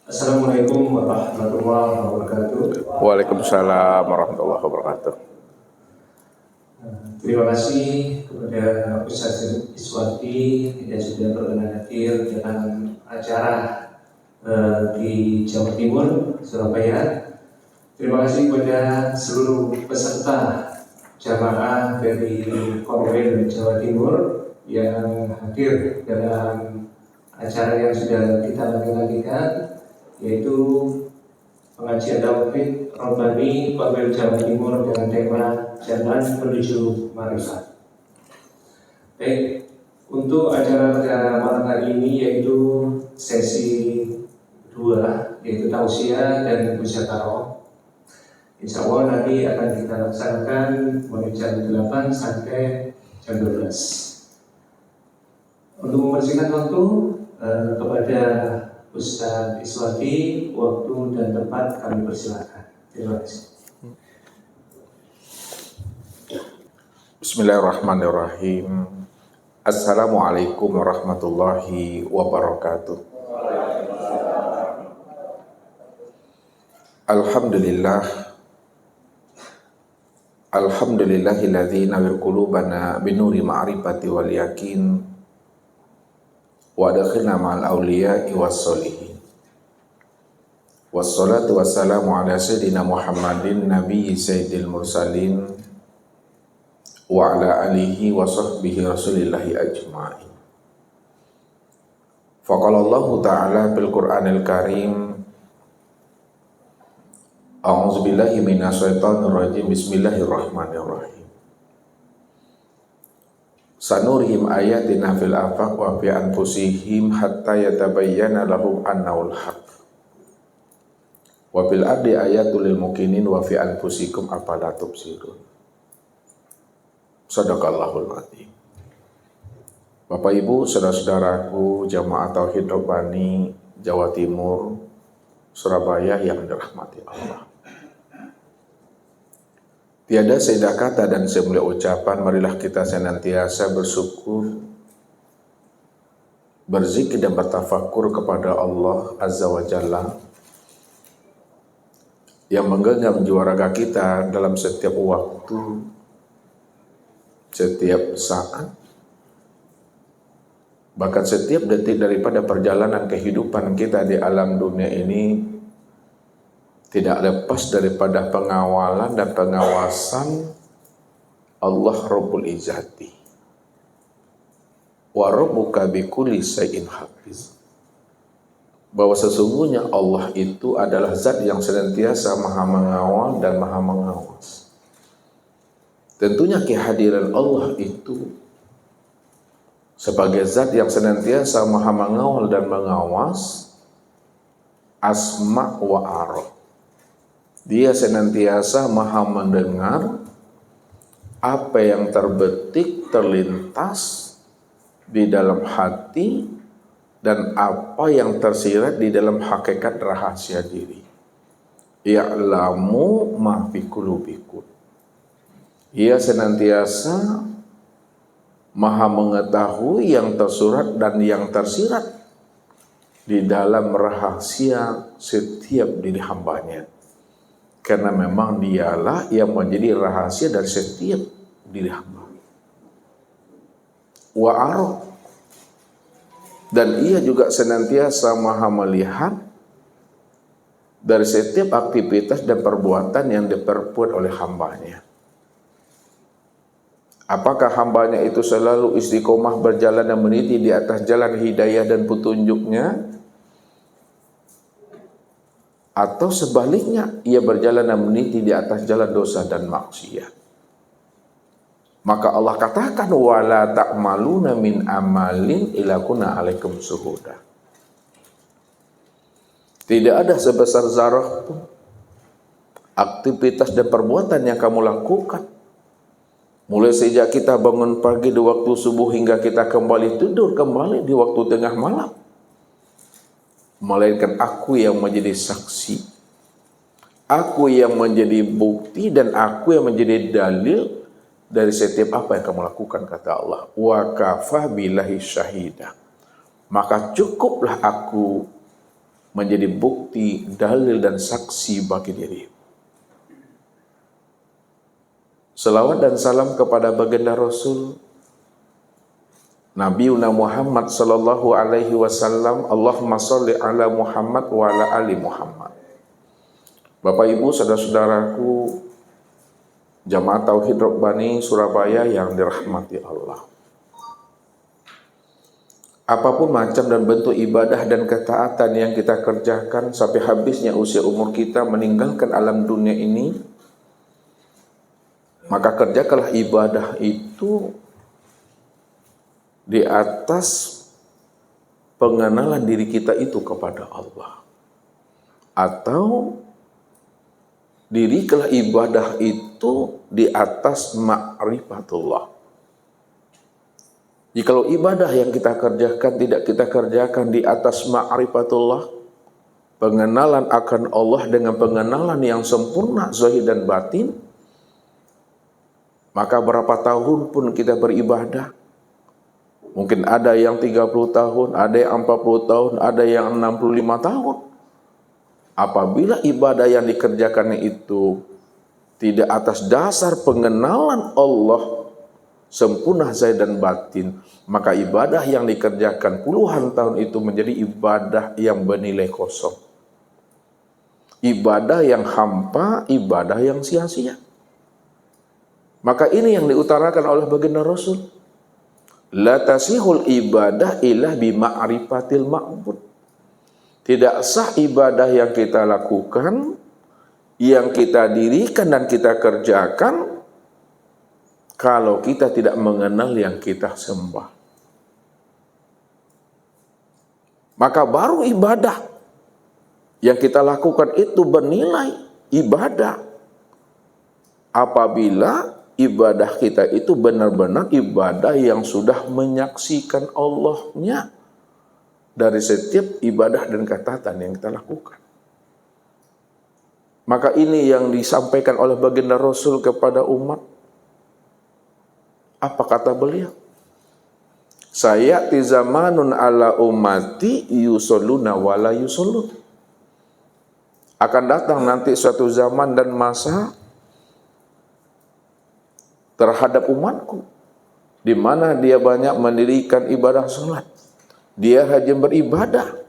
Assalamualaikum warahmatullahi wabarakatuh. Waalaikumsalam warahmatullahi wabarakatuh. Terima kasih kepada Ustaz Iswati yang sudah berkenan hadir dalam acara di Jawa Timur, Surabaya. Terima kasih kepada seluruh peserta jamaah dari Korwil Jawa Timur yang hadir dalam acara yang sudah kita lakukan, yaitu pengajian tauhid Rabbani Korwil Jawa Timur dengan tema Jalan Menuju Marifat. Baik, untuk acara pada malam hari ini yaitu sesi 2, yaitu tausiah dan musyawarah. Insya Allah nanti akan kita laksanakan mulai jam 8 sampai jam 12. Untuk membersihkan waktu kepada Ustaz Iswati, waktu dan tempat kami persilakan. Terima kasih. Bismillahirrahmanirrahim. Assalamualaikum warahmatullahi wabarakatuh. Alhamdulillahilladzi nawwir qulubana binuri ma'rifati wal yakin wa adkhilna ma'al awliya'i was solihin. Wassalatu wassalamu ala sayyidina Muhammadin nabiyyi sayyidil mursalin wa ala alihi wa sahbihi rasulillahi ajma'in. Faqala Allah ta'ala bil Qur'anil Karim, a'udzu billahi minasyaitonir rajim, bismillahirrahmanirrahim. Sanurihim ayatina fil afaq wa fi anfusihim hatta yatabayyana lahum annahul haqq. Wa bil ardi ayatul lil mukminin wa fi anfusikum afala tubsirun. Shadaqallahul adzim. Bapak Ibu, saudara-saudaraku jamaah tauhid Rabbani Jawa Timur, Surabaya yang dirahmati Allah. Tiada seidah kata dan semulia ucapan, marilah kita senantiasa bersyukur, berzikir dan bertafakur kepada Allah Azza wa Jalla yang menggenggam jiwa raga kita dalam setiap waktu, setiap saat, bahkan setiap detik daripada perjalanan kehidupan kita di alam dunia ini, tidak lepas daripada pengawalan dan pengawasan Allah Rabbul Izzati. Wa rabbuka bikulli syai'in hafiz. Bahwa sesungguhnya Allah itu adalah zat yang senantiasa maha mengawal dan maha mengawas. Tentunya kehadiran Allah itu sebagai zat yang senantiasa maha mengawal dan mengawas, asma wa ara. Dia senantiasa maha mendengar apa yang terbetik, terlintas di dalam hati dan apa yang tersirat di dalam hakikat rahasia diri. Ya'lamu ma fi qulubikum. Ia senantiasa maha mengetahui yang tersurat dan yang tersirat di dalam rahasia setiap diri hambanya. Karena memang dialah yang menjadi rahasia dari setiap diri hamba. Wa ara. Dan ia juga senantiasa maha melihat dari setiap aktivitas dan perbuatan yang diperbuat oleh hambanya. Apakah hambanya itu selalu istiqomah berjalan dan meniti di atas jalan hidayah dan petunjuknya? Atau sebaliknya, ia berjalan dan meniti di atas jalan dosa dan maksiat. Maka Allah katakan, wala ta'maluna min amalin illa kunna alaikum syuhuda. Tidak ada sebesar zarah pun aktivitas dan perbuatan yang kamu lakukan, mulai sejak kita bangun pagi di waktu subuh hingga kita kembali tidur kembali di waktu tengah malam, melainkan aku yang menjadi saksi, aku yang menjadi bukti, dan aku yang menjadi dalil dari setiap apa yang kamu lakukan, kata Allah. Wa kafa billahi syahida. Maka cukuplah aku menjadi bukti, dalil dan saksi bagi diri. Salawat dan salam kepada baginda Rasul Nabi Muhammad sallallahu alaihi wasallam. Allahumma sholli ala Muhammad wa ala ali Muhammad. Bapak Ibu, saudara-saudaraku, Jamaah Tauhid Rabbani Surabaya yang dirahmati Allah. Apapun macam dan bentuk ibadah dan ketaatan yang kita kerjakan sampai habisnya usia umur kita meninggalkan alam dunia ini, maka kerjakanlah ibadah itu di atas pengenalan diri kita itu kepada Allah. Atau dirikanlah ibadah itu di atas ma'rifatullah. Jikalau ibadah yang kita kerjakan tidak kita kerjakan di atas ma'rifatullah, pengenalan akan Allah dengan pengenalan yang sempurna zahir dan batin, maka berapa tahun pun kita beribadah, mungkin ada yang 30 tahun, ada yang 40 tahun, ada yang 65 tahun. Apabila ibadah yang dikerjakannya itu tidak atas dasar pengenalan Allah sempurna zahir dan batin, maka ibadah yang dikerjakan puluhan tahun itu menjadi ibadah yang bernilai kosong. Ibadah yang hampa, ibadah yang sia-sia. Maka ini yang diutarakan oleh baginda Rasul. La tasihul ibadah illa bima'rifatil ma'bud. Tidak sah ibadah yang kita lakukan, yang kita dirikan dan kita kerjakan, kalau kita tidak mengenal yang kita sembah. Maka baru ibadah yang kita lakukan itu bernilai ibadah. Apabila ibadah kita itu benar-benar ibadah yang sudah menyaksikan Allahnya dari setiap ibadah dan ketaatan yang kita lakukan. Maka ini yang disampaikan oleh baginda Rasul kepada umat. Apa kata beliau? Sayati zamanun ala ummati yusalluna wa la yusallun. Akan datang nanti suatu zaman dan masa terhadap umatku, di mana dia banyak mendirikan ibadah salat. Dia hanya beribadah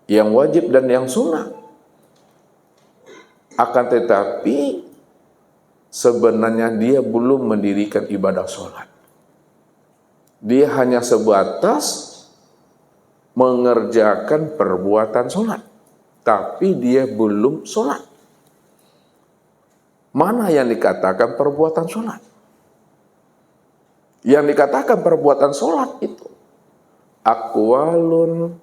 yang wajib dan yang sunnah. Akan tetapi sebenarnya dia belum mendirikan ibadah salat. Dia hanya sebatas mengerjakan perbuatan salat, tapi dia belum salat. Mana yang dikatakan perbuatan salat? Yang dikatakan perbuatan sholat itu aqwalun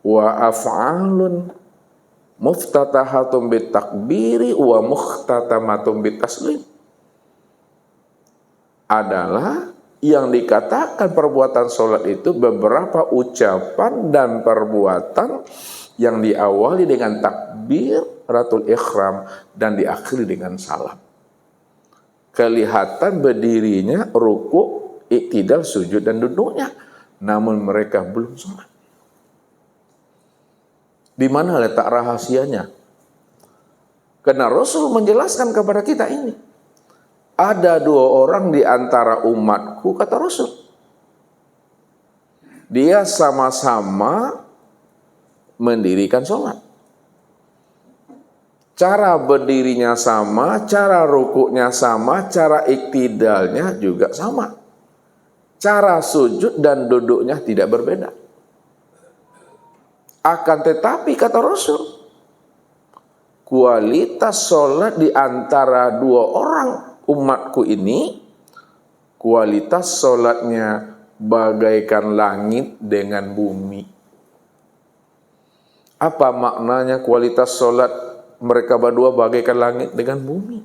wa af'alun muftatahatun bitakbiri wa muhtatamatun bitaslim. Adalah yang dikatakan perbuatan sholat itu beberapa ucapan dan perbuatan yang diawali dengan takbir, ratul ikhram, dan diakhiri dengan salam. Kelihatan berdirinya, ruku, iktidal, sujud dan duduknya, namun mereka belum sholat. Di mana letak rahasianya? Karena Rasul menjelaskan kepada kita ini. Ada dua orang di antara umatku, kata Rasul. Dia sama-sama mendirikan sholat. Cara berdirinya sama, cara rukuknya sama, cara iktidalnya juga sama. Cara sujud dan duduknya tidak berbeda. Akan tetapi kata Rasul, kualitas sholat di antara dua orang umatku ini, kualitas sholatnya bagaikan langit dengan bumi. Apa maknanya kualitas sholat mereka berdua bagaikan langit dengan bumi?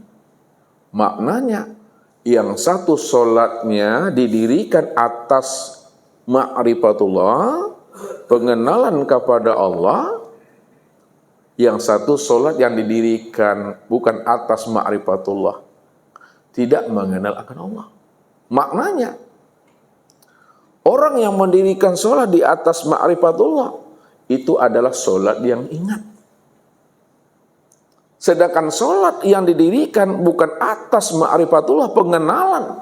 Maknanya, yang satu sholatnya didirikan atas ma'rifatullah, pengenalan kepada Allah. Yang satu sholat yang didirikan bukan atas ma'rifatullah, tidak mengenal akan Allah. Maknanya, orang yang mendirikan sholat di atas ma'rifatullah, itu adalah sholat yang ingat. Sedangkan sholat yang didirikan bukan atas ma'rifatullah, pengenalan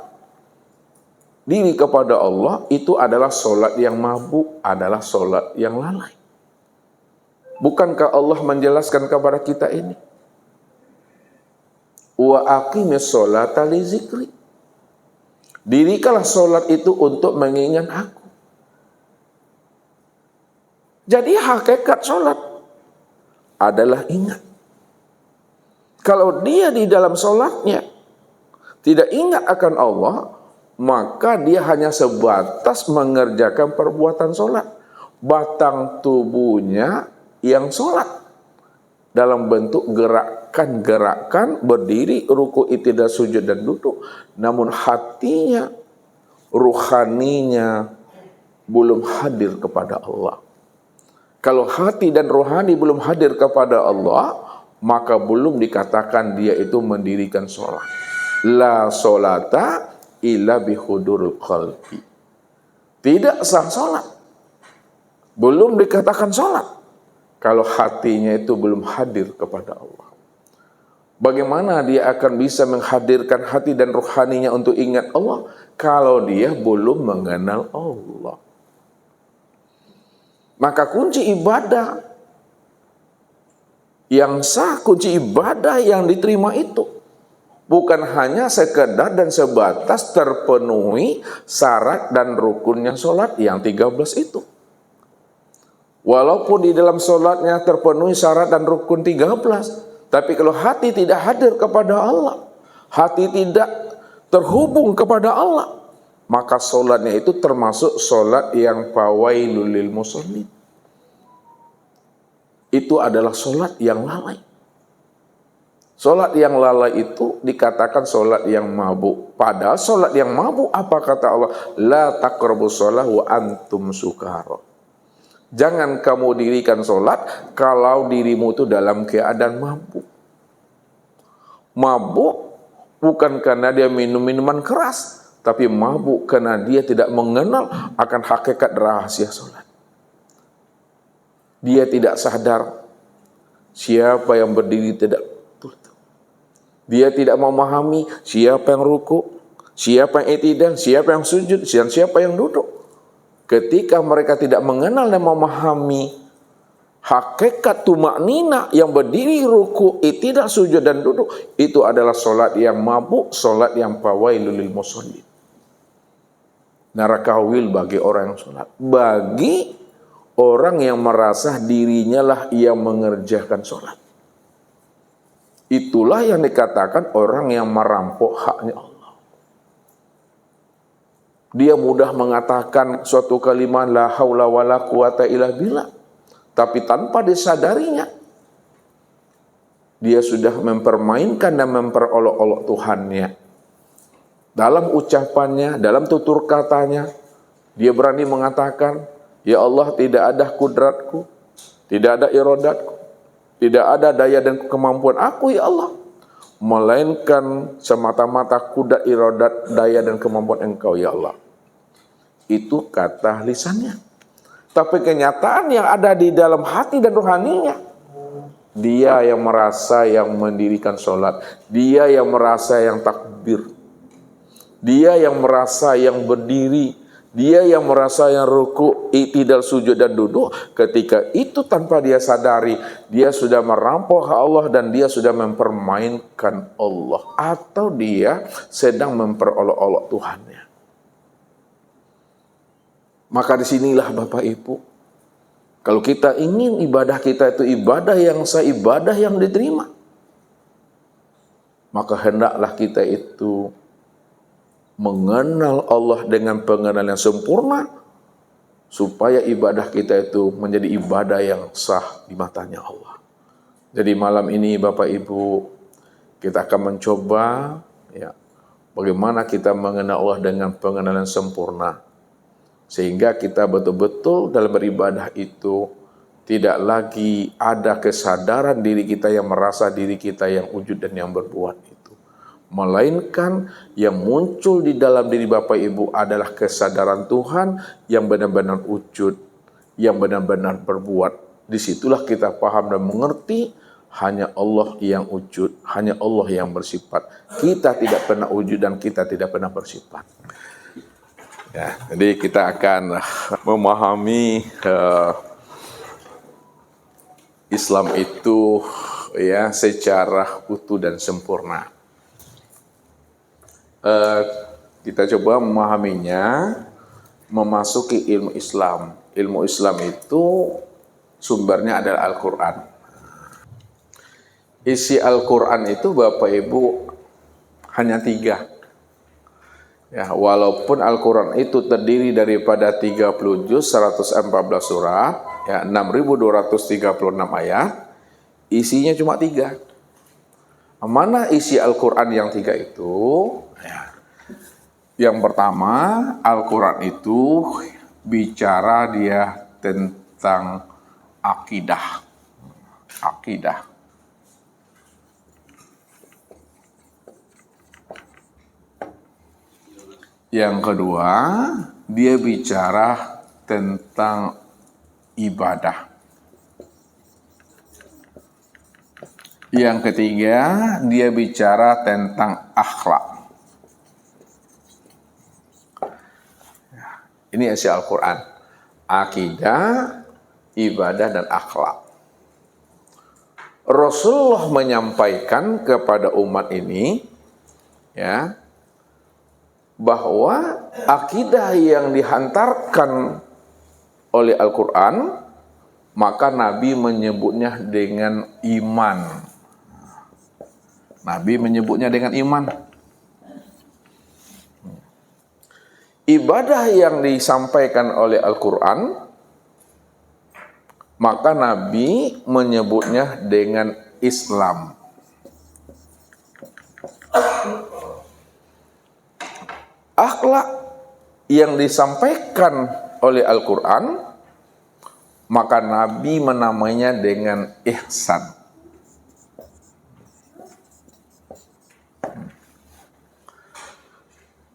diri kepada Allah, itu adalah sholat yang mabuk, adalah sholat yang lalai. Bukankah Allah menjelaskan kepada kita ini? Wa aqimis sholata li zikri. Dirikanlah sholat itu untuk mengingat aku. Jadi hakikat sholat adalah ingat. Kalau dia di dalam sholatnya tidak ingat akan Allah, maka dia hanya sebatas mengerjakan perbuatan sholat. Batang tubuhnya yang sholat dalam bentuk gerakan-gerakan, berdiri, ruku, i'tidal, sujud, dan duduk. Namun hatinya, ruhaninya belum hadir kepada Allah. Kalau hati dan rohani belum hadir kepada Allah, maka belum dikatakan dia itu mendirikan sholat. La sholata illa bihudurul qalbi. Tidak sah sholat, belum dikatakan sholat, kalau hatinya itu belum hadir kepada Allah. Bagaimana dia akan bisa menghadirkan hati dan rohaninya untuk ingat Allah kalau dia belum mengenal Allah? Maka kunci ibadah yang sah, kunci ibadah yang diterima itu bukan hanya sekedar dan sebatas terpenuhi syarat dan rukunnya sholat yang 13 itu. Walaupun di dalam sholatnya terpenuhi syarat dan rukun 13, tapi kalau hati tidak hadir kepada Allah, hati tidak terhubung kepada Allah, maka sholatnya itu termasuk sholat yang fawailul lil musallin. Itu adalah sholat yang lalai. Sholat yang lalai itu dikatakan sholat yang mabuk. Padahal sholat yang mabuk, apa kata Allah? La taqrabus sholah wa antum sukara. Jangan kamu dirikan sholat kalau dirimu itu dalam keadaan mabuk. Mabuk bukan karena dia minum minuman keras, tapi mabuk karena dia tidak mengenal akan hakikat rahasia sholat. Dia tidak sadar siapa yang berdiri tidak betul. Dia tidak memahami siapa yang ruku, siapa yang i'tidal, siapa yang sujud, dan siapa yang duduk. Ketika mereka tidak mengenal dan memahami hakikat tumaknina yang berdiri, ruku, i'tidal, sujud, dan duduk, itu adalah sholat yang mabuk, sholat yang fawailul lil musallin. Neraka wil bagi orang yang sholat. Bagi orang yang merasa dirinya lah yang mengerjakan sholat. Itulah yang dikatakan orang yang merampok haknya Allah. Dia mudah mengatakan suatu kalimat la haula wala quwata illa billah, tapi tanpa disadarinya dia sudah mempermainkan dan memperolok-olok Tuhannya. Dalam ucapannya, dalam tutur katanya, dia berani mengatakan, ya Allah, tidak ada kudratku, tidak ada iradatku, tidak ada daya dan kemampuan aku ya Allah, melainkan semata-mata kudrat, iradat, daya dan kemampuan Engkau ya Allah. Itu kata lisannya. Tapi kenyataan yang ada di dalam hati dan rohaninya, dia yang merasa yang mendirikan sholat, dia yang merasa yang takbir, dia yang merasa yang berdiri, dia yang merasa yang ruku, i'tidal, sujud, dan duduk. Ketika itu tanpa dia sadari, dia sudah merampok Allah dan dia sudah mempermainkan Allah. Atau dia sedang memperolok-olok Tuhannya. Maka disinilah Bapak Ibu, kalau kita ingin ibadah kita itu ibadah yang sah, ibadah yang diterima, maka hendaklah kita itu mengenal Allah dengan pengenalan yang sempurna, supaya ibadah kita itu menjadi ibadah yang sah di matanya Allah. Jadi malam ini Bapak Ibu, kita akan mencoba ya, bagaimana kita mengenal Allah dengan pengenalan sempurna, sehingga kita betul-betul dalam beribadah itu tidak lagi ada kesadaran diri kita yang merasa diri kita yang wujud dan yang berbuat itu, melainkan yang muncul di dalam diri Bapak Ibu adalah kesadaran Tuhan yang benar-benar wujud, yang benar-benar berbuat. Disitulah kita paham dan mengerti hanya Allah yang wujud, hanya Allah yang bersifat. Kita tidak pernah wujud dan kita tidak pernah bersifat. Ya, jadi kita akan memahami Islam itu ya secara utuh dan sempurna. Kita coba memahaminya, memasuki ilmu Islam. Ilmu Islam itu sumbernya adalah Al-Quran. Isi Al-Quran itu Bapak Ibu hanya 3. Ya, walaupun Al-Quran itu terdiri daripada 30 juz, 114 surat, ya, 6.236 ayat, isinya cuma 3. Mana isi Al-Quran yang 3 itu? Ya. Yang pertama, Al-Quran itu bicara dia tentang akidah. Akidah. Yang kedua, dia bicara tentang ibadah. Yang ketiga, dia bicara tentang akhlak. Ini isi Al-Quran. Akidah, ibadah, dan akhlak. Rasulullah menyampaikan kepada umat ini, ya, bahwa akidah yang dihantarkan oleh Al-Quran, maka Nabi menyebutnya dengan iman. Nabi menyebutnya dengan iman. Ibadah yang disampaikan oleh Al-Quran, maka Nabi menyebutnya dengan Islam. Akhlak yang disampaikan oleh Al-Quran, maka Nabi menamainya dengan ihsan.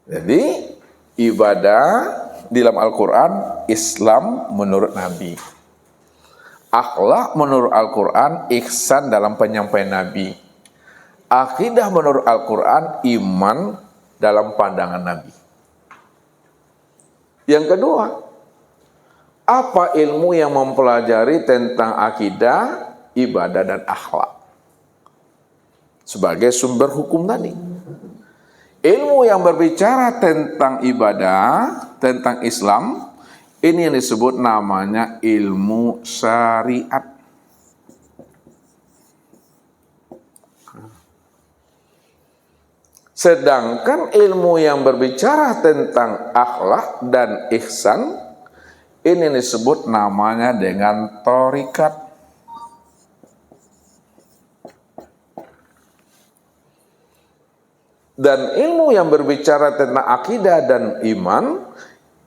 Jadi ibadah di dalam Al-Quran, Islam menurut Nabi. Akhlak menurut Al-Quran, ihsan dalam penyampaian Nabi. Akidah menurut Al-Quran, iman dalam pandangan Nabi. Yang kedua, apa ilmu yang mempelajari tentang akidah, ibadah, dan akhlak? Sebagai sumber hukum tadi. Ilmu yang berbicara tentang ibadah, tentang Islam, ini yang disebut namanya ilmu syariat. Sedangkan ilmu yang berbicara tentang akhlak dan ihsan, ini disebut namanya dengan thariqat. Dan ilmu yang berbicara tentang akidah dan iman,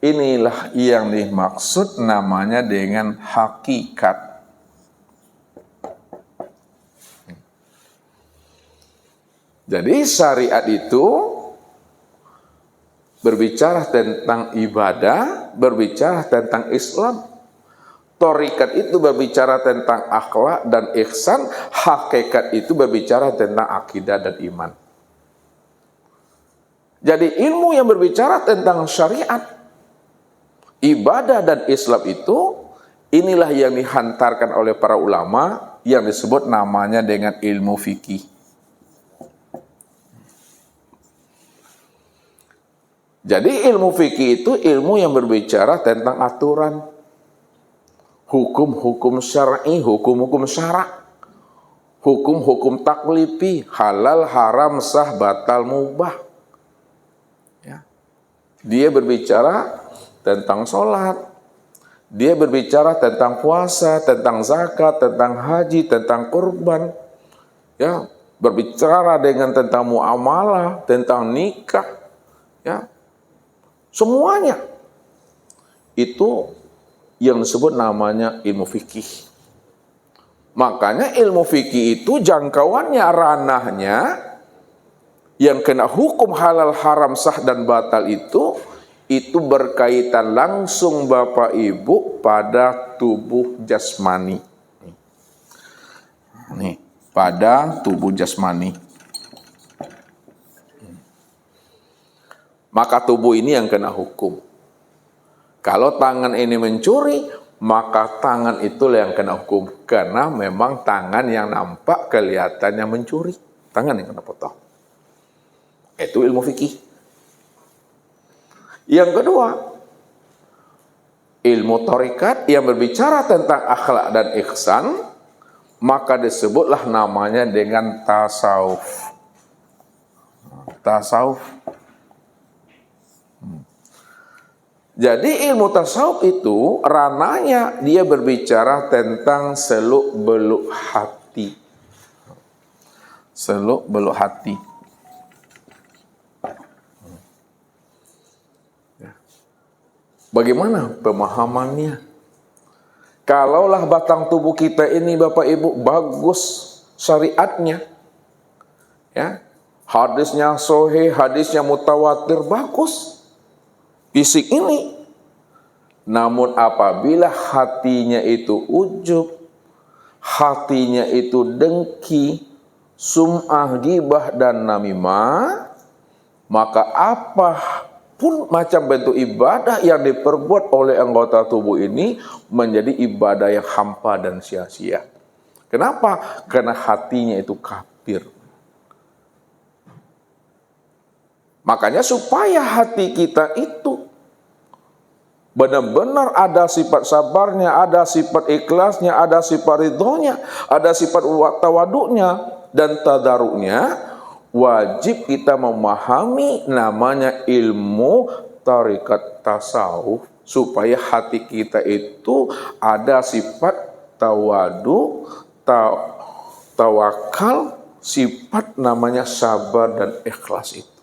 inilah yang dimaksud namanya dengan hakikat. Jadi syariat itu berbicara tentang ibadah, berbicara tentang Islam. Thariqat itu berbicara tentang akhlak dan ihsan, hakikat itu berbicara tentang akidah dan iman. Jadi ilmu yang berbicara tentang syariat, ibadah dan Islam itu, inilah yang dihantarkan oleh para ulama yang disebut namanya dengan ilmu fikih. Jadi ilmu fikih itu ilmu yang berbicara tentang aturan, hukum-hukum syar'i, hukum-hukum syarak, hukum-hukum taklifi, halal, haram, sah, batal, mubah. Ya. Dia berbicara tentang sholat, dia berbicara tentang puasa, tentang zakat, tentang haji, tentang kurban. Ya, berbicara dengan tentang muamalah, tentang nikah. Ya. Semuanya itu yang disebut namanya ilmu fikih. Makanya ilmu fikih itu jangkauannya, ranahnya yang kena hukum halal, haram, sah, dan batal itu berkaitan langsung Bapak Ibu pada tubuh jasmani. Nih, pada tubuh jasmani. Maka tubuh ini yang kena hukum. Kalau tangan ini mencuri, maka tangan itulah yang kena hukum. Karena memang tangan yang nampak kelihatannya mencuri. Tangan yang kena potong. Itu ilmu fikih. Yang kedua, ilmu thariqat yang berbicara tentang akhlak dan ihsan, maka disebutlah namanya dengan tasawuf. Tasawuf. Jadi ilmu tasawuf itu ranahnya dia berbicara tentang seluk-beluk hati. Seluk-beluk hati. Bagaimana pemahamannya? Kalaulah batang tubuh kita ini Bapak Ibu bagus syariatnya, ya, hadisnya sahih, hadisnya mutawatir, bagus fisik ini. Namun apabila hatinya itu ujub, hatinya itu dengki, sum'ah, gibah dan namimah, maka apapun macam bentuk ibadah yang diperbuat oleh anggota tubuh ini menjadi ibadah yang hampa dan sia-sia. Kenapa? Karena hatinya itu kafir. Makanya supaya hati kita itu benar-benar ada sifat sabarnya, ada sifat ikhlasnya, ada sifat ridhonya, ada sifat tawaduknya dan tadaruknya, wajib kita memahami namanya ilmu thariqat tasawuf supaya hati kita itu ada sifat tawadu, tawakal, sifat namanya sabar dan ikhlas itu.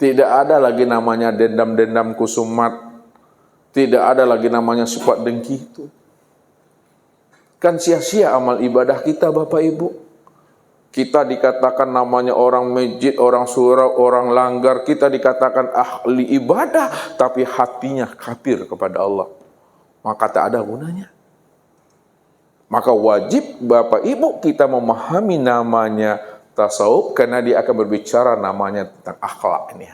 Tidak ada lagi namanya dendam-dendam kusumat, tidak ada lagi namanya sifat dengki itu. Kan sia-sia amal ibadah kita Bapak Ibu. Kita dikatakan namanya orang masjid, orang surau, orang langgar. Kita dikatakan ahli ibadah, tapi hatinya kafir kepada Allah. Maka tak ada gunanya. Maka wajib Bapak Ibu kita memahami namanya tasawuf, karena dia akan berbicara namanya tentang akhlak ini.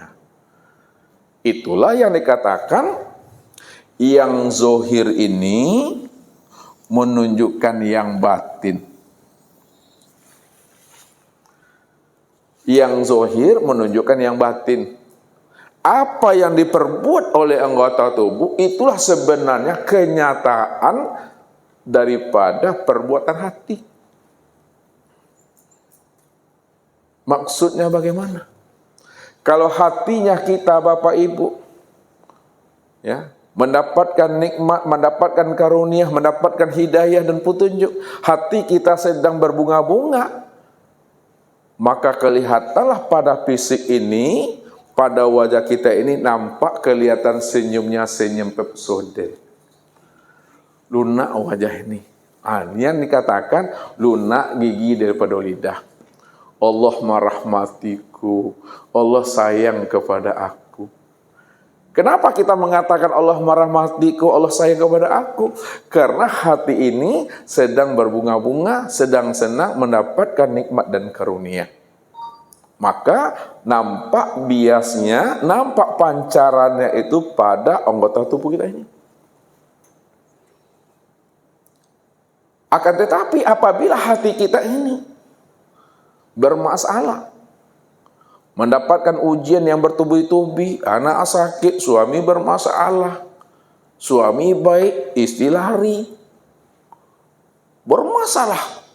Itulah yang dikatakan yang zohir ini menunjukkan yang batin. Yang zohir menunjukkan yang batin. Apa yang diperbuat oleh anggota tubuh itulah sebenarnya kenyataan daripada perbuatan hati. Maksudnya bagaimana? Kalau hatinya kita Bapak Ibu, ya, mendapatkan nikmat, mendapatkan karunia, mendapatkan hidayah dan petunjuk, hati kita sedang berbunga-bunga, maka kelihatanlah pada fisik ini, pada wajah kita ini nampak kelihatan senyumnya senyum pepsodent. Lunak wajah ini. Ini yang dikatakan lunak gigi daripada lidah. Allah merahmatiku, Allah sayang kepada aku. Kenapa kita mengatakan Allah merahmatiku, Allah sayang kepada aku? Karena hati ini sedang berbunga-bunga, sedang senang mendapatkan nikmat dan karunia. Maka nampak biasnya, nampak pancarannya itu pada anggota tubuh kita ini. Akan tetapi apabila hati kita ini bermasalah, mendapatkan ujian yang bertubi-tubi, anak sakit, suami bermasalah, suami baik, istri lari, bermasalah.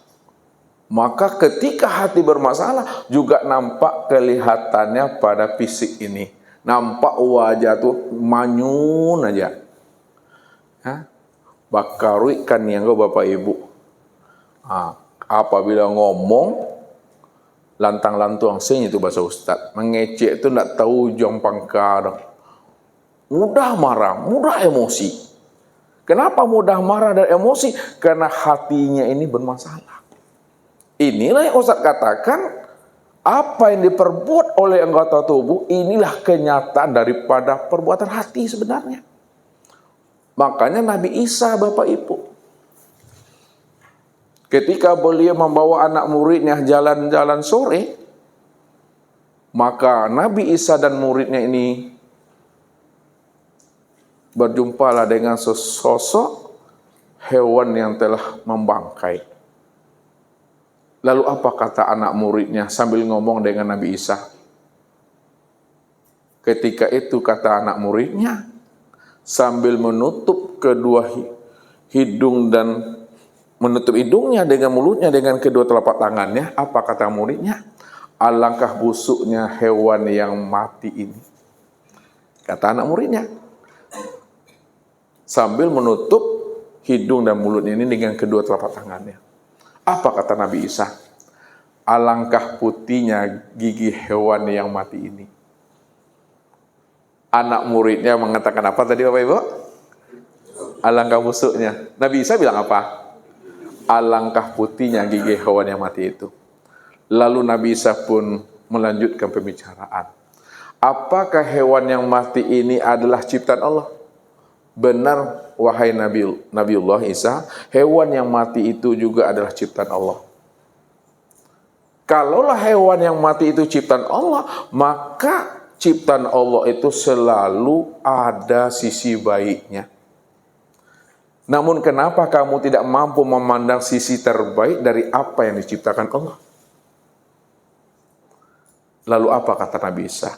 Maka ketika hati bermasalah juga nampak kelihatannya pada fisik ini. Nampak wajah tuh manyun aja. Bakarui kan yang Bapak Ibu. Apabila ngomong lantang-lantung sing itu bahasa Ustaz. Mengecek itu tidak tahu ujung pangkal. Mudah marah, mudah emosi. Kenapa mudah marah dan emosi? Karena hatinya ini bermasalah. Inilah yang Ustaz katakan, Apa yang diperbuat oleh anggota tubuh, inilah kenyataan daripada perbuatan hati sebenarnya. Makanya Nabi Isa, Bapak Ibu, ketika beliau membawa anak muridnya jalan-jalan sore, maka Nabi Isa dan muridnya ini berjumpalah dengan sesosok hewan yang telah membangkai. Lalu apa kata anak muridnya sambil ngomong dengan Nabi Isa? Ketika itu kata anak muridnya, sambil menutup kedua hidung dan menutup hidungnya dengan mulutnya dengan kedua telapak tangannya, apa kata muridnya? Alangkah busuknya hewan yang mati ini. Kata anak muridnya. Sambil menutup hidung dan mulutnya ini dengan kedua telapak tangannya. Apa kata Nabi Isa? Alangkah putihnya gigi hewan yang mati ini. Anak muridnya mengatakan apa tadi Bapak Ibu? Alangkah busuknya. Nabi Isa bilang apa? Alangkah putihnya gigi hewan yang mati itu. Lalu Nabi Isa pun melanjutkan pembicaraan. Apakah hewan yang mati ini adalah ciptaan Allah? Benar, wahai Nabiullah Isa, hewan yang mati itu juga adalah ciptaan Allah. Kalaulah hewan yang mati itu ciptaan Allah, maka ciptaan Allah itu selalu ada sisi baiknya. Namun kenapa kamu tidak mampu memandang sisi terbaik dari apa yang diciptakan Allah? Lalu apa kata Nabi Isa?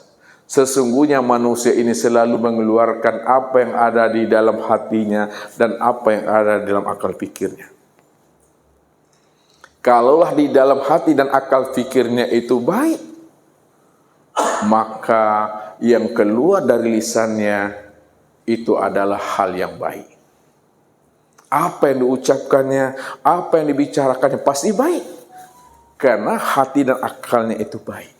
Sesungguhnya manusia ini selalu mengeluarkan apa yang ada di dalam hatinya dan apa yang ada di dalam akal pikirnya. Kalaulah di dalam hati dan akal pikirnya itu baik, maka yang keluar dari lisannya itu adalah hal yang baik. Apa yang diucapkannya, apa yang dibicarakannya pasti baik. Karena hati dan akalnya itu baik.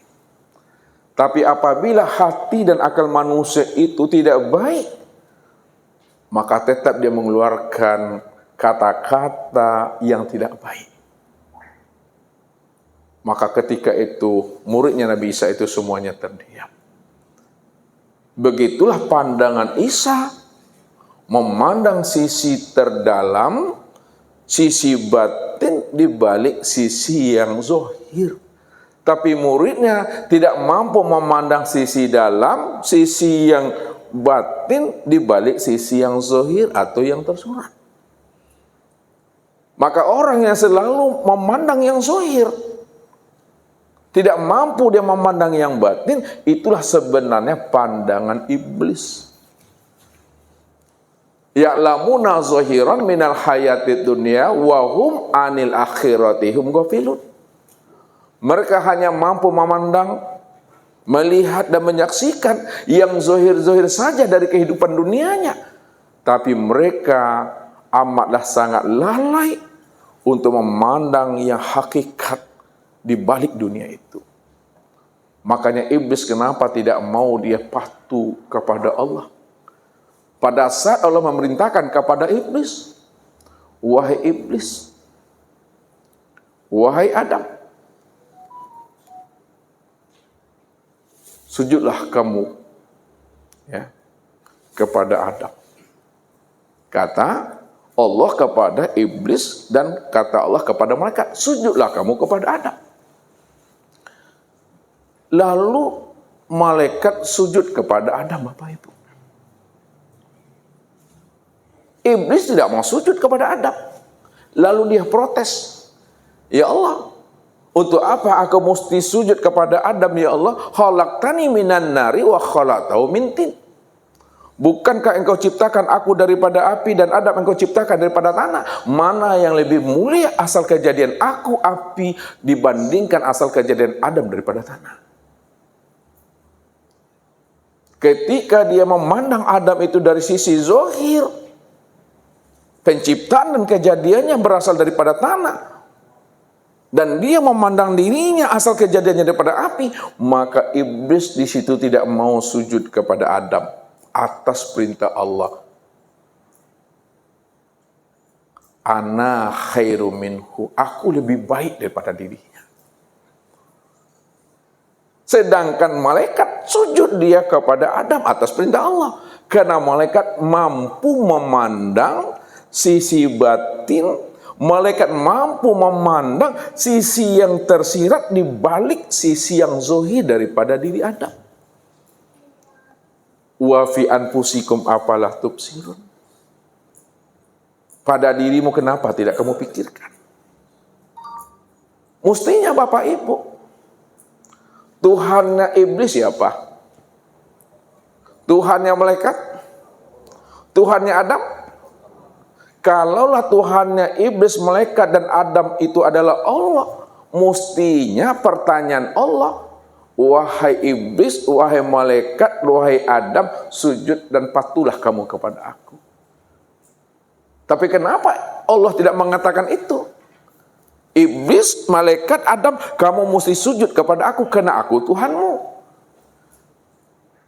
Tapi apabila hati dan akal manusia itu tidak baik, maka tetap dia mengeluarkan kata-kata yang tidak baik. Maka ketika itu muridnya Nabi Isa itu semuanya terdiam. Begitulah pandangan Isa memandang sisi terdalam, sisi batin di balik sisi yang zahir. Tapi muridnya tidak mampu memandang sisi dalam, sisi yang batin di balik sisi yang zahir atau yang tersurat. Maka orang yang selalu memandang yang zahir, tidak mampu dia memandang yang batin, itulah sebenarnya pandangan iblis. Ya'lamuna zahiran minal hayatid dunya wa hum anil akhirati hum ghafilun. Mereka hanya mampu memandang, melihat dan menyaksikan yang zahir-zahir saja dari kehidupan dunianya. Tapi mereka amatlah sangat lalai untuk memandang yang hakikat di balik dunia itu. Makanya iblis kenapa tidak mau dia patuh kepada Allah? Pada saat Allah memerintahkan kepada iblis, wahai iblis, wahai Adam, sujudlah kamu ya, kepada Adam. Kata Allah kepada iblis dan kata Allah kepada malaikat, sujudlah kamu kepada Adam. Lalu malaikat sujud kepada Adam, Bapak Ibu. Iblis tidak mau sujud kepada Adam. Lalu dia protes. Ya Allah, untuk apa aku mesti sujud kepada Adam ya Allah? Khalaqtani minan nari wa khalaqtahu min tin. Bukankah engkau ciptakan aku daripada api dan Adam engkau ciptakan daripada tanah? Mana yang lebih mulia asal kejadian aku api dibandingkan asal kejadian Adam daripada tanah? Ketika dia memandang Adam itu dari sisi zahir, penciptaan dan kejadiannya berasal daripada tanah, dan dia memandang dirinya asal kejadiannya daripada api, maka iblis di situ tidak mau sujud kepada Adam atas perintah Allah. Ana khairu minhu, aku lebih baik daripada dirinya. Sedangkan malaikat sujud dia kepada Adam atas perintah Allah. Karena malaikat mampu memandang sisi batin, malaikat mampu memandang sisi yang tersirat di balik sisi yang zahir daripada diri Adam. Wa fi anfusikum apalah tubsirun. Pada dirimu kenapa tidak kamu pikirkan? Mestinya Bapak Ibu, Tuhannya iblis siapa? Tuhannya malaikat? Tuhannya Adam? Kalaulah Tuhannya iblis, malaikat, dan Adam itu adalah Allah, mestinya pertanyaan Allah, wahai iblis, wahai malaikat, wahai Adam, sujud dan patuhlah kamu kepada aku. Tapi kenapa Allah tidak mengatakan itu? Iblis, malaikat, Adam, kamu mesti sujud kepada aku karena aku Tuhanmu.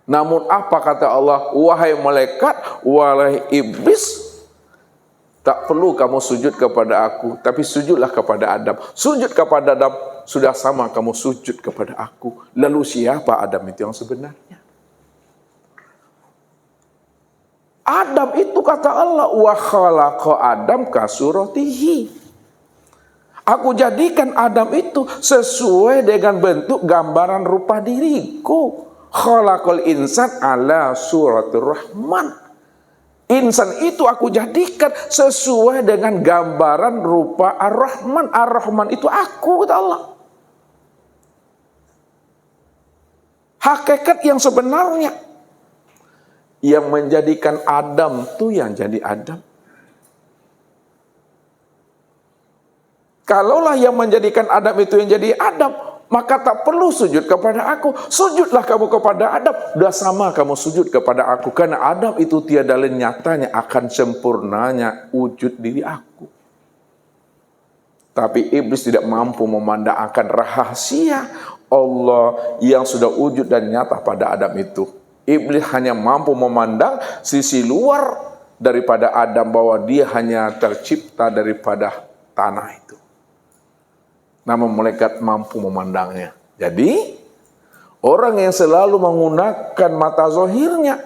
Namun apa kata Allah? Wahai malaikat, wahai iblis, tak perlu kamu sujud kepada aku, tapi sujudlah kepada Adam. Sujud kepada Adam, sudah sama kamu sujud kepada aku. Lalu siapa Adam itu yang sebenarnya? Adam itu kata Allah, wa khalaqa Adam ka suratihi. Aku jadikan Adam itu sesuai dengan bentuk gambaran rupa diriku. Khalaqal insan ala suratir rahman. Insan itu aku jadikan sesuai dengan gambaran rupa Ar-Rahman. Ar-Rahman itu aku, kata Allah. Hakikat yang sebenarnya, yang menjadikan Adam itu yang jadi Adam. Kalaulah yang menjadikan Adam itu yang jadi Adam, maka tak perlu sujud kepada aku. Sujudlah kamu kepada Adam. Sudah sama kamu sujud kepada aku. Karena Adam itu tiada lain nyatanya akan sempurnanya wujud diri aku. Tapi iblis tidak mampu memandang akan rahasia Allah yang sudah wujud dan nyata pada Adam itu. Iblis hanya mampu memandang sisi luar daripada Adam, bahwa dia hanya tercipta daripada tanah itu. Namun malaikat mampu memandangnya. Jadi orang yang selalu menggunakan mata zahirnya,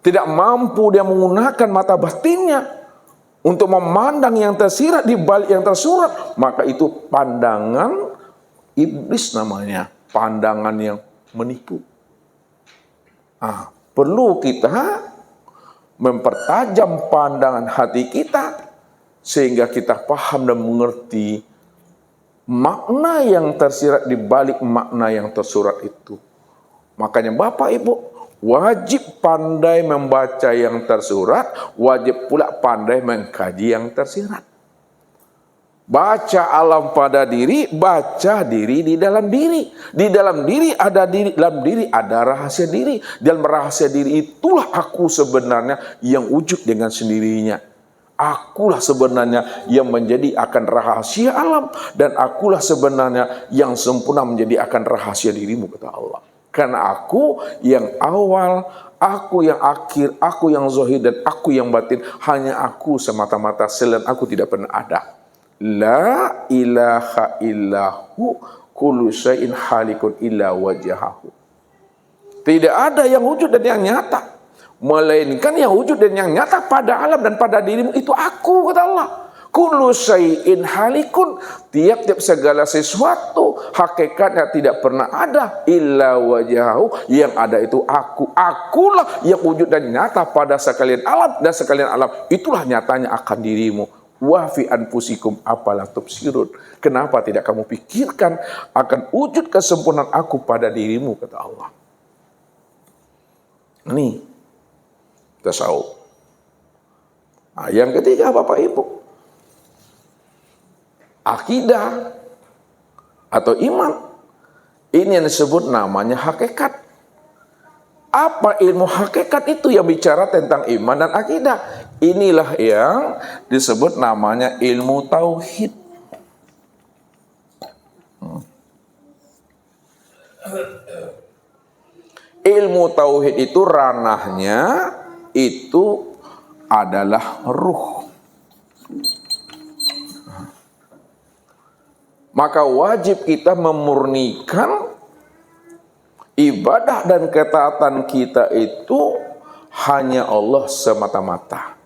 tidak mampu dia menggunakan mata batinnya untuk memandang yang tersirat di balik yang tersurat, maka itu pandangan iblis namanya, pandangan yang menipu. Perlu kita mempertajam pandangan hati kita sehingga kita paham dan mengerti makna yang tersirat di balik makna yang tersurat itu. Makanya Bapak Ibu wajib pandai membaca yang tersurat, wajib pula pandai mengkaji yang tersirat. Baca alam pada diri, baca diri di dalam diri. Di dalam diri ada diri, dalam diri ada rahasia diri. Dalam rahasia diri itulah aku sebenarnya yang wujud dengan sendirinya. Akulah sebenarnya yang menjadi akan rahasia alam, dan akulah sebenarnya yang sempurna menjadi akan rahasia dirimu, kata Allah. Karena aku yang awal, aku yang akhir, aku yang zahir, dan aku yang batin. Hanya aku semata-mata, selain aku tidak pernah ada. La ilaha illahu kullu syai'in halikun illa wajahahu. Tidak ada yang wujud dan yang nyata, melainkan yang wujud dan yang nyata pada alam dan pada dirimu itu aku, kata Allah. Kullu syai'in halikun, tiap-tiap segala sesuatu hakikatnya tidak pernah ada, illa wajahu, yang ada itu aku. Akulah yang wujud dan nyata pada sekalian alam, dan sekalian alam itulah nyatanya akan dirimu. Wa fi anfusikum apalah tubsirun. Kenapa tidak kamu pikirkan akan wujud kesempurnaan aku pada dirimu, kata Allah. Ini tasawuf. Yang ketiga Bapak Ibu, akidah atau iman. Ini yang disebut namanya hakikat. Apa ilmu hakikat itu? Yang bicara tentang iman dan akidah. Inilah yang disebut namanya ilmu tauhid. Ilmu tauhid itu ranahnya itu adalah ruh. Maka wajib kita memurnikan Ibadah dan ketaatan kita itu hanya Allah semata-mata.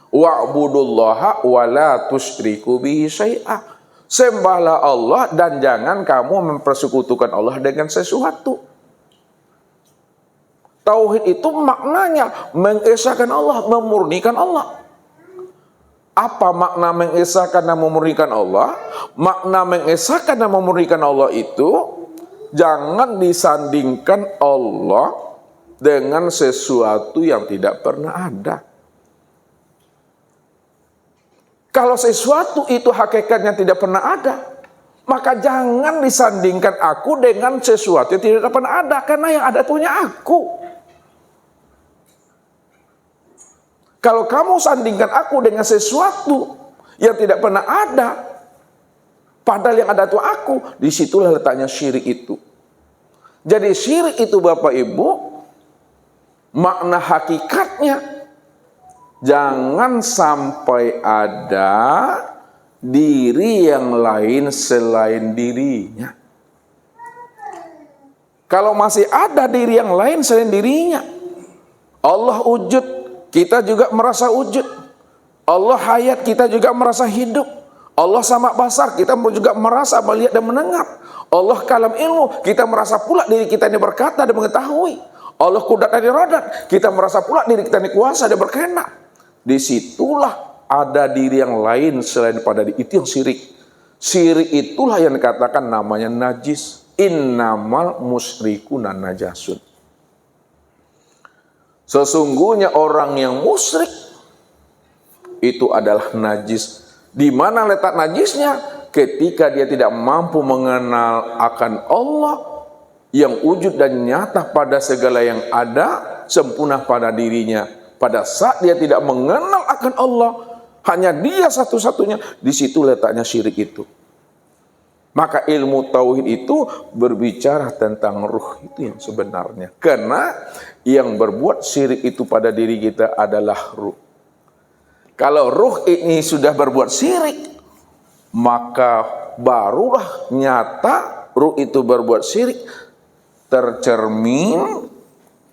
Wa'budullaha wa la tusyriku bihi syai'a. Sembahlah Allah dan jangan kamu mempersekutukan Allah dengan sesuatu. Tauhid itu maknanya mengesahkan Allah, memurnikan Allah. Apa makna mengesahkan dan memurnikan Allah? Makna mengesahkan dan memurnikan Allah itu jangan disandingkan Allah dengan sesuatu yang tidak pernah ada. Kalau sesuatu itu hakikatnya tidak pernah ada, maka jangan disandingkan aku dengan sesuatu yang tidak pernah ada, karena yang ada punya aku. Kalau kamu sandingkan aku dengan sesuatu yang tidak pernah ada, padahal yang ada itu aku, disitulah letaknya syirik itu. Jadi syirik itu Bapak Ibu, makna hakikatnya, jangan sampai ada diri yang lain selain dirinya. Kalau masih ada diri yang lain selain dirinya, Allah wujud, kita juga merasa wujud. Allah hayat, kita juga merasa hidup. Allah sama basar, kita juga merasa melihat dan mendengar. Allah kalam ilmu, kita merasa pula diri kita ini berkata dan mengetahui. Allah kudat dan iradat, kita merasa pula diri kita ini kuasa dan berkehendak. Disitulah ada diri yang lain selain pada diri. Itu yang syirik. Syirik itulah yang dikatakan namanya najis. Innamal musyrikuna najasun. Sesungguhnya orang yang musyrik itu adalah najis. Di mana letak najisnya? Ketika dia tidak mampu mengenal akan Allah yang wujud dan nyata pada segala yang ada, sempurna pada dirinya. Pada saat dia tidak mengenal akan Allah, hanya dia satu-satunya, di situ letaknya syirik itu. Maka ilmu tauhid itu berbicara tentang ruh itu yang sebenarnya. Karena yang berbuat syirik itu pada diri kita adalah ruh. Kalau ruh ini sudah berbuat syirik, maka barulah nyata ruh itu berbuat syirik tercermin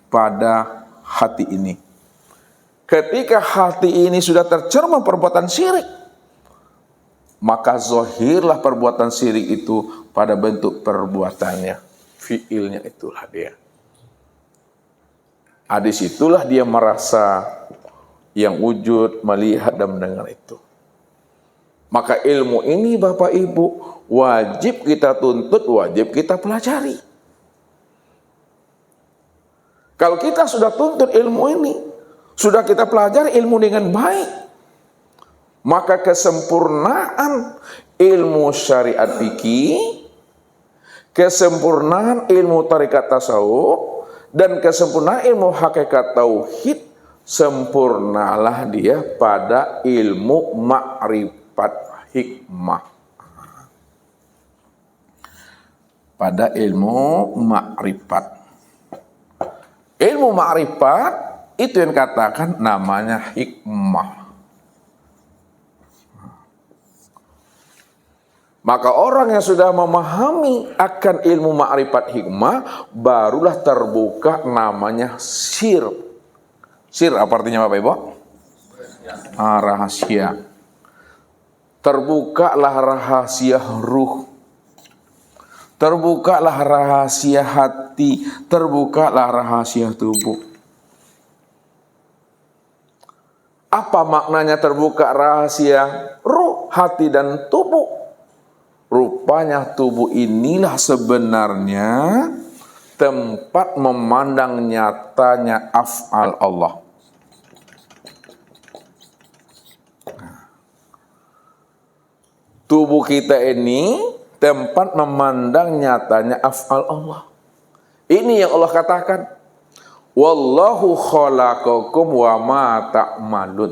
pada hati ini. Ketika hati ini sudah tercermin perbuatan syirik, maka zahirlah perbuatan syirik itu pada bentuk perbuatannya, fiilnya itulah dia. Disitulah dia merasa yang wujud, melihat dan mendengar itu. Maka ilmu ini Bapak Ibu wajib kita tuntut, wajib kita pelajari. Kalau kita sudah tuntut ilmu ini, sudah kita pelajari ilmu dengan baik, maka kesempurnaan ilmu syariat fikih, kesempurnaan ilmu tarekat tasawuf, dan kesempurnaan ilmu hakikat tauhid, sempurnalah dia pada ilmu ma'rifat hikmah. Pada ilmu ma'rifat. Ilmu ma'rifat itu yang katakan namanya hikmah. Maka orang yang sudah memahami akan ilmu ma'rifat hikmah, barulah terbuka namanya sir. Sir apa artinya Bapak Ibu? Rahasia. Terbukalah rahasia ruh. Terbukalah rahasia hati. Terbukalah rahasia tubuh. Apa maknanya terbuka rahasia ruh, hati dan tubuh? Rupanya tubuh inilah sebenarnya tempat memandang nyatanya af'al Allah. Tubuh kita ini tempat memandang nyatanya af'al Allah. Ini yang Allah katakan, wallahu khalaqakum wa ma ta'malun.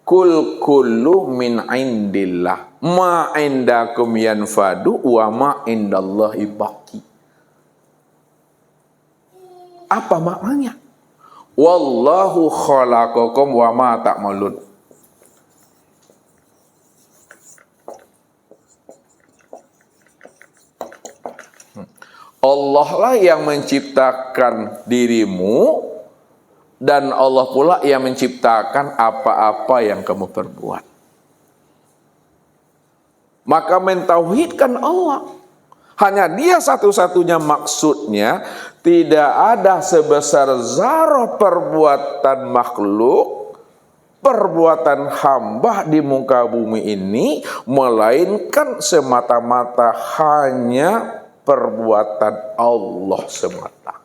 Kul kullu min indillah, ma indakum yanfadu wa ma indallahi baqi. Apa maknanya? Wallahu khalaqakum wa ma ta'malun. Allah lah yang menciptakan dirimu, dan Allah pula yang menciptakan apa-apa yang kamu perbuat. Maka mentauhidkan Allah. Hanya Dia satu-satunya maksudnya. Tidak ada sebesar zarah perbuatan makhluk, perbuatan hamba di muka bumi ini, melainkan semata-mata hanya perbuatan Allah semata.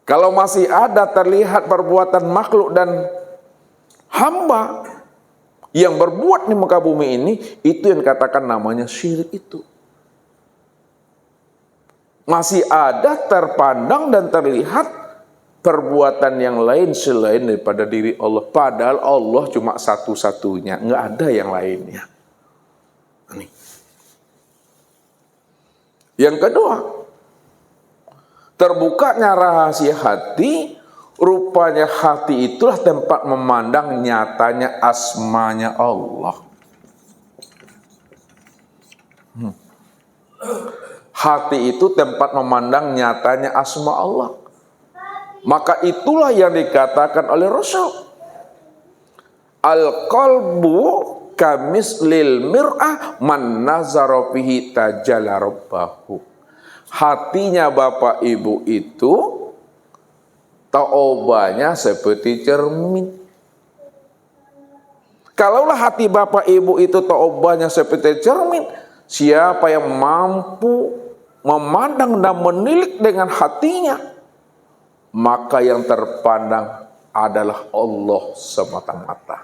Kalau masih ada terlihat perbuatan makhluk dan hamba yang berbuat di muka bumi ini, itu yang katakan namanya syirik itu. Masih ada terpandang dan terlihat perbuatan yang lain selain daripada diri Allah. Padahal Allah cuma satu-satunya, nggak ada yang lainnya. Ini. Yang kedua, terbukanya rahasia hati. Rupanya hati itulah tempat memandang nyatanya asmanya Allah. Hati itu tempat memandang nyatanya asma Allah. Maka itulah yang dikatakan oleh Rasul. Al-qalbu kamislil mir'ah man nazara fihi tajalla rabbahu. Hatinya Bapak Ibu itu taubahnya seperti cermin. Kalaulah hati Bapak Ibu itu taubahnya seperti cermin, siapa yang mampu memandang dan menilik dengan hatinya, maka yang terpandang adalah Allah semata-mata.